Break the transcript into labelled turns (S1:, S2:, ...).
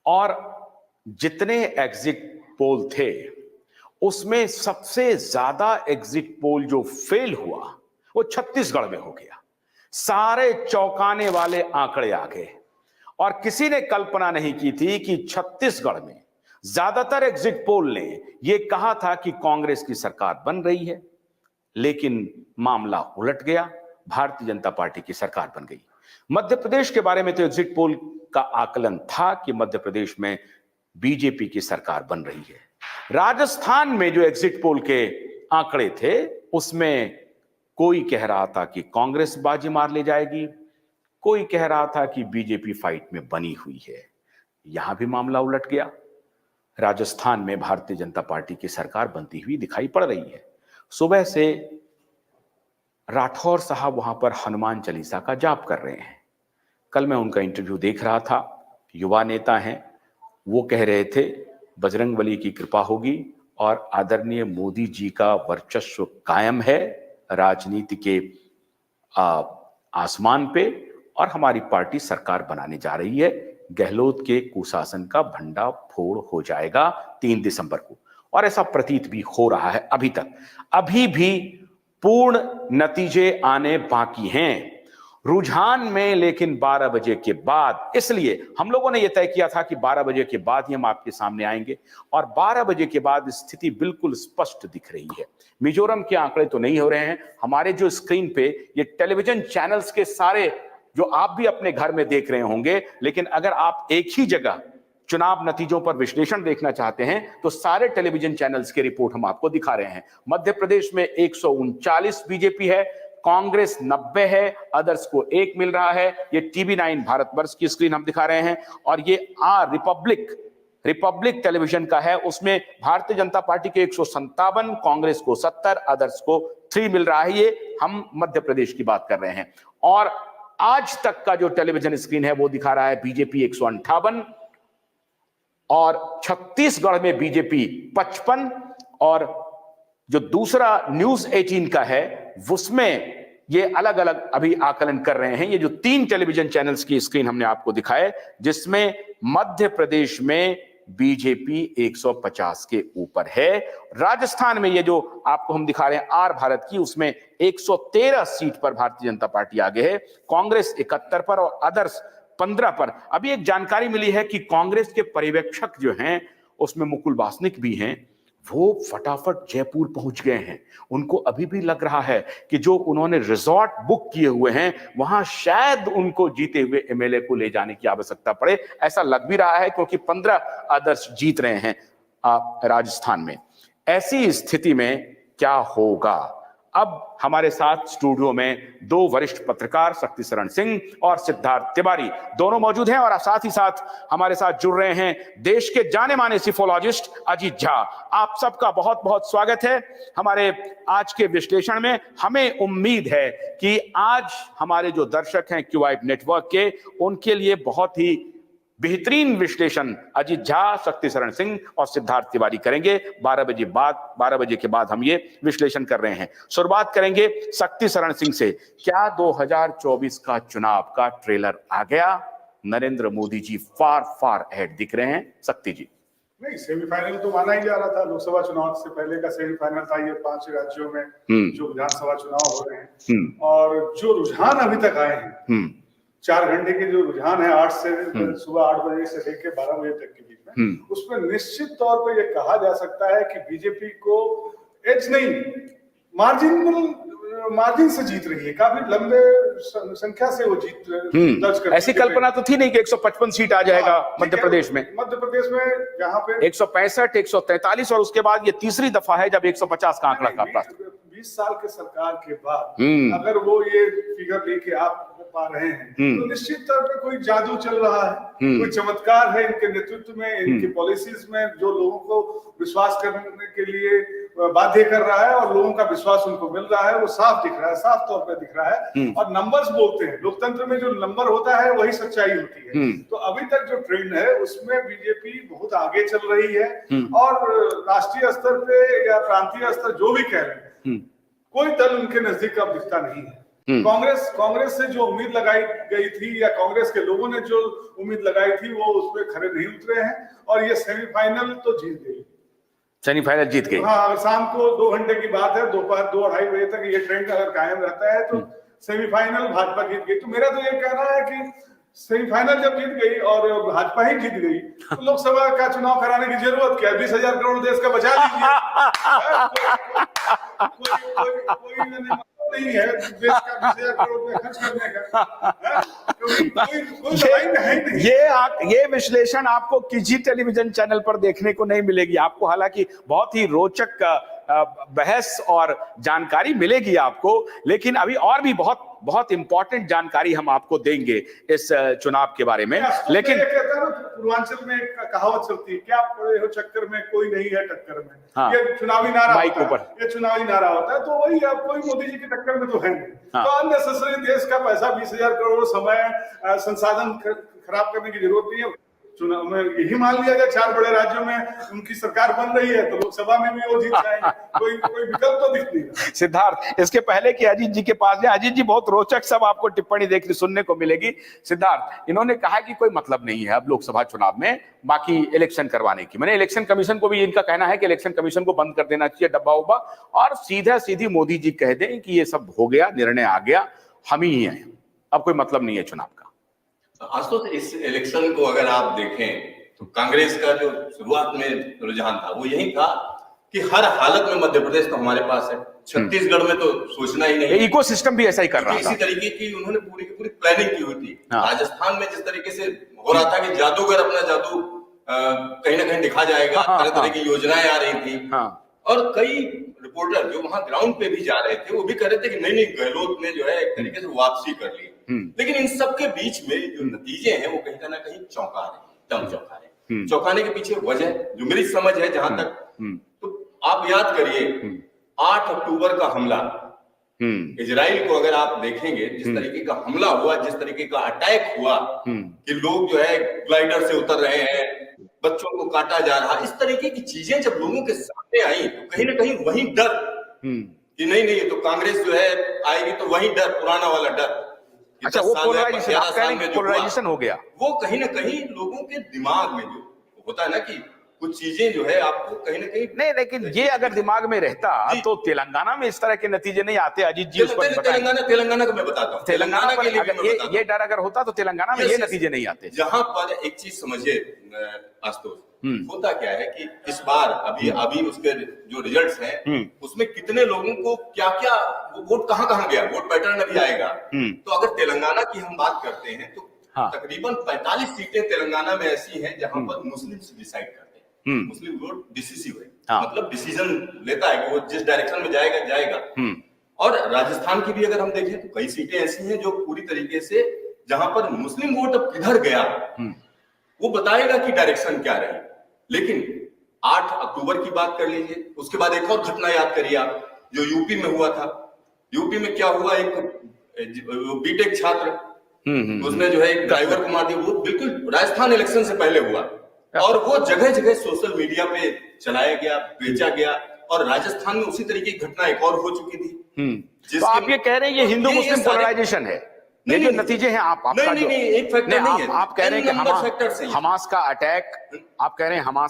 S1: और जितने exit poll थे उसमें सबसे ज्यादा एग्जिट पोल जो फेल हुआ वो छत्तीसगढ़ में हो गया। सारे चौंकाने वाले आंकड़े आ गए और किसी ने कल्पना नहीं की थी कि छत्तीसगढ़ में ज्यादातर एग्जिट पोल ने यह कहा था कि कांग्रेस की सरकार बन रही है, लेकिन मामला उलट गया, भारतीय जनता पार्टी की सरकार बन गई। मध्य प्रदेश के बारे में तो एग्जिट पोल का आकलन था कि मध्य प्रदेश में बीजेपी की सरकार बन रही है। राजस्थान में जो एग्जिट पोल के आंकड़े थे उसमें कोई कह रहा था कि कांग्रेस बाजी मार ले जाएगी, कोई कह रहा था कि बीजेपी फाइट में बनी हुई है। यहां भी मामला उलट गया। राजस्थान में भारतीय जनता पार्टी की सरकार बनती हुई दिखाई पड़ रही है। सुबह से राठौर साहब वहां पर हनुमान चालीसा का जाप कर रहे हैं। कल मैं उनका इंटरव्यू देख रहा था, युवा नेता हैं, वो कह रहे थे बजरंगबली की कृपा होगी और आदरणीय मोदी जी का वर्चस्व कायम है राजनीति के आसमान पे और हमारी पार्टी सरकार बनाने जा रही है। गहलोत के कुशासन का भंडा फोड़ हो जाएगा 3 दिसंबर को, और ऐसा प्रतीत भी हो रहा है। अभी तक अभी भी पूर्ण नतीजे आने बाकी हैं रुझान में, लेकिन 12 बजे के बाद, इसलिए हम लोगों ने यह तय किया था कि 12 बजे के बाद ही हम आपके सामने आएंगे और 12 बजे के बाद स्थिति बिल्कुल स्पष्ट दिख रही है। मिजोरम के आंकड़े तो नहीं हो रहे हैं, हमारे जो स्क्रीन पे ये टेलीविजन चैनल्स के सारे जो आप भी अपने घर में देख रहे होंगे, लेकिन अगर आप एक ही जगह चुनाव नतीजों पर विश्लेषण देखना चाहते हैं तो सारे टेलीविजन चैनल्स की रिपोर्ट हम आपको दिखा रहे हैं। मध्य प्रदेश में 139 बीजेपी है, कांग्रेस 90 है, अदर्स को 1 मिल रहा है। ये टीवी 9 भारतवर्ष की स्क्रीन हम दिखा रहे हैं और ये रिपब्लिक टेलीविजन का है, उसमें भारतीय जनता पार्टी के 157, कांग्रेस को 70, अदर्स को 3 मिल रहा है। ये हम मध्य प्रदेश की बात कर रहे हैं। और आज तक का जो टेलीविजन स्क्रीन है वो दिखा रहा है बीजेपी 158 और छत्तीसगढ़ में बीजेपी 55, और जो दूसरा न्यूज 18 का है उसमें ये अलग अलग अभी आकलन कर रहे हैं। ये जो 3 टेलीविजन चैनल्स की स्क्रीन हमने आपको दिखाए, जिसमें मध्य प्रदेश में बीजेपी 150 के ऊपर है। राजस्थान में ये जो आपको हम दिखा रहे हैं आर भारत की, उसमें 113 सीट पर भारतीय जनता पार्टी आगे है, कांग्रेस 71 पर और अदर्स 15 पर। अभी एक जानकारी मिली है कि कांग्रेस के पर्यवेक्षक जो हैं उसमें मुकुल वासनिक भी हैं, वो फटाफट जयपुर पहुंच गए हैं। उनको अभी भी लग रहा है कि जो उन्होंने रिजॉर्ट बुक किए हुए हैं वहां शायद उनको जीते हुए एमएलए को ले जाने की आवश्यकता पड़े। ऐसा लग भी रहा है क्योंकि 15 आदर्श जीत रहे हैं राजस्थान में। ऐसी स्थिति में क्या होगा? अब हमारे साथ स्टूडियो में 2 वरिष्ठ पत्रकार शक्तिशरण सिंह और सिद्धार्थ तिवारी दोनों मौजूद हैं और साथ ही साथ हमारे साथ जुड़ रहे हैं देश के जाने माने सिफोलॉजिस्ट अजीत झा। आप सबका बहुत बहुत स्वागत है हमारे आज के विश्लेषण में। हमें उम्मीद है कि आज हमारे जो दर्शक हैं क्यूआइब नेटवर्क के, उनके लिए बहुत ही बेहतरीन विश्लेषण अजीत झा, शक्तिशरण सिंह और सिद्धार्थ तिवारी करेंगे। 12 बजे के बाद हम ये विश्लेषण कर रहे हैं। शुरुआत करेंगे शक्तिशरण सिंह से। क्या 2024 का चुनाव का ट्रेलर आ गया? नरेंद्र मोदी जी फार फार अहेड दिख रहे हैं। शक्ति जी।
S2: नहीं, सेमीफाइनल तो माना ही जा रहा था। लोकसभा चुनाव से पहले का सेमीफाइनल था ये 5 राज्यों में जो विधानसभा चुनाव हो रहे हैं, और जो रुझान अभी तक आए हैं 4 घंटे के जो रुझान है 8 से सुबह 8 बजे से लेकर 12 बजे तक के बीच में, उसमें निश्चित तौर पर यह कहा जा सकता है कि बीजेपी को एज नहीं, मार्जिन से जीत रही है। काफी लंबे संख्या से वो जीत दर्ज कर।
S1: ऐसी कल्पना तो थी नहीं कि 155 सीट आ जाएगा मध्य प्रदेश में।
S2: मध्य प्रदेश में जहाँ पे
S1: 165, 143 और उसके बाद ये तीसरी दफा है जब 150 का आंकड़ा प्राप्त।
S2: 20 साल के सरकार के बाद अगर वो ये फिगर लेके आप पा रहे हैं तो निश्चित तौर पे कोई जादू चल रहा है, कोई चमत्कार है इनके नेतृत्व में, इनकी पॉलिसीज में, जो लोगों को विश्वास करने के लिए बाध्य कर रहा है और लोगों का विश्वास उनको मिल रहा है। वो साफ दिख रहा है, साफ तौर पे दिख रहा है। और नंबर्स बोलते हैं, लोकतंत्र में जो नंबर होता है वही सच्चाई होती है। तो अभी तक जो ट्रेंड है उसमें बीजेपी बहुत आगे चल रही है और राष्ट्रीय स्तर पे या प्रांतीय स्तर जो भी कह रहे हैं, कोई दल उनके नजदीक अब दिखता नहीं है। कांग्रेस से जो उम्मीद लगाई गई थी या कांग्रेस के लोगों ने जो उम्मीद लगाई थी वो उस पर खरे नहीं उतरे हैं और ये सेमीफाइनल तो जीत गई।
S1: सेमीफाइनल जीत गई।
S2: हाँ, शाम को 2 घंटे की बात है, दोपहर 2-2:30 बजे तक ये ट्रेंड अगर कायम रहता है तो सेमीफाइनल भाजपा जीत गई। तो मेरा तो ये कहना है कि सेमीफाइनल जब जीत गई और भाजपा ही जीत गई तो लोकसभा का चुनाव कराने की जरूरत क्या है? 20,000 करोड़ देश का बचा लीजिए। कोई नहीं है देश का 20,000 करोड़ रुपए खर्च करने का। कोई लड़ाई में है नहीं।
S1: ये विश्लेषण आपको किसी टेलीविजन चैनल पर देखने को नहीं मिलेगी। आपको हालांकि बहुत ही रोचक बहस और जानकारी मिलेगी आपको, लेकिन अभी और भी बहुत बहुत इंपॉर्टेंट जानकारी हम आपको देंगे इस चुनाव के बारे में। लेकिन
S2: कहता है ना, पूर्वांचल में एक कहावत चलती है, क्या पड़े हो चक्कर में कोई नहीं है टक्कर में।
S1: हाँ,
S2: ये चुनावी नारा
S1: होता
S2: है, ये चुनावी नारा होता है। तो वही अब कोई मोदी जी के टक्कर में तो है नहीं।
S1: हाँ।
S2: तो अननेसेसरी देश का पैसा 20,000 करोड़ समय संसाधन खराब करने की जरूरत नहीं है। चुनाव में यही मान लिया जाए 4 बड़े राज्यों में उनकी सरकार बन रही है तो लोकसभा में भी वो जीत जाएंगे। कोई विकल्प तो दिख नहीं रहा।
S1: सिद्धार्थ, इसके पहले कि अजीत जी के पास जाए, अजीत जी बहुत रोचक सब आपको टिप्पणी देखने सुनने को मिलेगी। सिद्धार्थ, इन्होंने कहा कि कोई मतलब नहीं है अब लोकसभा चुनाव में बाकी इलेक्शन करवाने की। मैंने इलेक्शन कमीशन को भी इनका कहना है कि इलेक्शन कमीशन को बंद कर देना चाहिए डब्बा उब्बा, और सीधी मोदी जी कह दें कि ये सब हो गया, निर्णय आ गया, हम ही हैं, अब कोई मतलब नहीं है चुनाव का।
S3: आशुतोष, इस इलेक्शन को अगर आप देखें तो कांग्रेस का जो शुरुआत में रुझान था वो यही था कि हर हालत में मध्य प्रदेश तो हमारे पास है, छत्तीसगढ़ में तो सोचना ही नहीं।
S1: इकोसिस्टम भी ऐसा ही कर रहा था।
S3: इसी तरीके की उन्होंने पूरी की पूरी प्लानिंग की हुई थी।
S1: हाँ।
S3: राजस्थान में जिस तरीके से हो रहा था कि जादूगर अपना जादू कहीं ना कहीं दिखा जाएगा, तरह तरह की योजनाएं आ रही थी। और कई रिपोर्टर जो वहां ग्राउंड पे भी जा रहे थे वो भी कह रहे थे कि नहीं गहलोत ने जो है एक तरीके से वापसी कर ली। लेकिन इन सब के बीच में जो नतीजे हैं वो कहीं ना कहीं चौंका रहे। चौंकाने के पीछे वजह जो मेरी समझ है जहां तक, तो आप याद करिए 8 अक्टूबर का हमला, इजराइल को अगर आप देखेंगे जिस तरीके का हमला हुआ, जिस तरीके का अटैक हुआ कि लोग जो है ग्लाइडर से उतर रहे हैं, बच्चों को काटा जा रहा, इस तरीके की चीजें जब लोगों के सामने आई तो कहीं ना कहीं वही डर कि नहीं तो कांग्रेस जो है आएगी तो वही डर, पुराना वाला डर।
S1: अच्छा, वो पोलराइजेशन हो गया,
S3: वो कहीं ना कहीं लोगों के दिमाग में जो होता है ना कि कुछ चीजें जो है आपको कहीं ना कहीं
S1: नहीं, लेकिन ये अगर दिमाग में रहता तो तेलंगाना में इस तरह के नतीजे नहीं आते। अजीत जी
S3: तेलंगाना का मैं बताता हूँ,
S1: तेलंगाना के लिए ये डर अगर होता तो तेलंगाना में ये नतीजे नहीं आते।
S3: जहां पर एक चीज समझिए आशुतोष, होता क्या है कि इस बार अभी उसके जो रिजल्ट्स हैं उसमें कितने लोगों को क्या क्या वोट कहां गया, वोट पैटर्न अभी आएगा। तो अगर तेलंगाना की हम बात करते हैं तो तकरीबन 45 सीटें तेलंगाना में ऐसी हैं जहां पर मुस्लिम्स डिसाइड करते हैं। मुस्लिम वोट डिसिसिव है, मतलब डिसीजन लेता है कि वो जिस डायरेक्शन में जाएगा। और राजस्थान की भी अगर हम देखें तो कई सीटें ऐसी हैं जो पूरी तरीके से जहां पर मुस्लिम वोट अब किधर गया वो बताएगा कि डायरेक्शन क्या रही। लेकिन 8 अक्टूबर की बात कर लीजिए, उसके बाद एक और घटना याद करिए आप जो यूपी में हुआ था। यूपी में क्या हुआ, एक बीटेक छात्र उसने जो है एक ड्राइवर को मार दिया। वो बिल्कुल राजस्थान इलेक्शन से पहले हुआ और वो जगह जगह सोशल मीडिया पे चलाया गया, बेचा गया। और राजस्थान में उसी तरीके की घटना एक और हो चुकी थी।
S1: तो आप ये कह रहे हैं ये हिंदू मुस्लिम पोलराइजेशन है? ये जो नतीजे हैं
S3: नहीं, एक फैक्टर नहीं है।
S1: आप कह रहे हैं कि हमास का अटैक, आप कह रहे हैं हमास